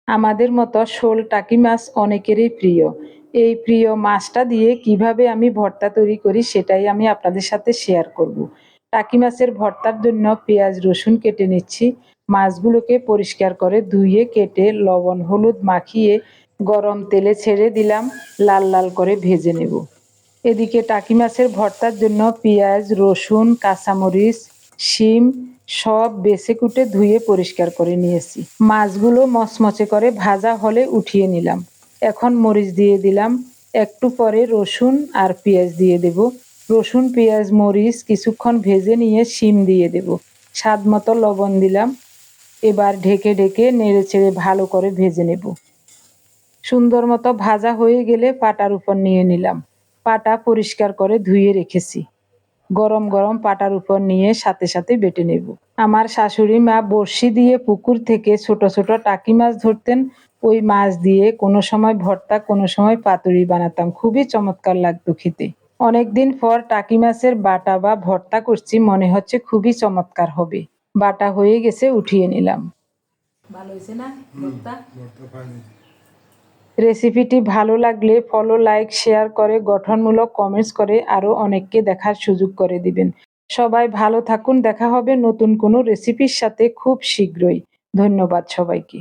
আমাদের মতো শোল টাকি মাছ অনেকেরই প্রিয়। এই প্রিয় মাছটা দিয়ে কিভাবে আমি ভর্তা তৈরি করি সেটাই আমি আপনাদের সাথে শেয়ার করব। টাকি মাছের ভর্তার জন্য পেঁয়াজ রসুন কেটে নিচ্ছি। মাছগুলোকে পরিষ্কার করে ধুয়ে কেটে লবণ হলুদ মাখিয়ে গরম তেলে ছেড়ে দিলাম, লাল লাল করে ভেজে নেব। এদিকে টাকি মাছের ভর্তার জন্য পেঁয়াজ রসুন কাঁচামরিচ শিম সব বেছে কুটে ধুয়ে পরিষ্কার করে নিয়েছি। মাছগুলো মচমচে করে ভাজা হলে উঠিয়ে নিলাম। এখন মরিচ দিয়ে দিলাম, একটু পরে রসুন আর পেঁয়াজ দিয়ে দেব। রসুন পেঁয়াজ মরিচ কিছুক্ষণ ভেজে নিয়ে শিম দিয়ে দেব। স্বাদ মতো লবণ দিলাম। এবার ঢেকে ঢেকে নেড়ে চেড়ে ভালো করে ভেজে নেব। সুন্দর মতো ভাজা হয়ে গেলে পাটার উপর নিয়ে নিলাম। পাটা পরিষ্কার করে ধুয়ে রেখেছি। গরম গরম পাটার উপর নিয়ে সাথে সাথে বেটে নেব। আমার শাশুড়ি মা বড়শি দিয়ে পুকুর থেকে ছোট ছোট টাকি মাছ ধরতেন। ওই মাছ দিয়ে কোনো সময় ভর্তা কোনো সময় পাতুরি বানাতাম, খুবই চমৎকার লাগতো খেতে। অনেকদিন পর টাকি মাছের বাটা বা ভর্তা করছি, মনে হচ্ছে খুবই চমৎকার হবে। বাটা হয়ে গেছে, উঠিয়ে নিলাম। ভালো হয়েছে না ভর্তা? রেসিপিটি ভালো লাগলে ফলো লাইক শেয়ার করে গঠনমূলক কমেন্টস করে আরও অনেককে দেখার সুযোগ করে দিবেন। সবাই ভালো থাকুন, দেখা হবে নতুন কোনো রেসিপির সাথে খুব শীঘ্রই। ধন্যবাদ সবাইকে।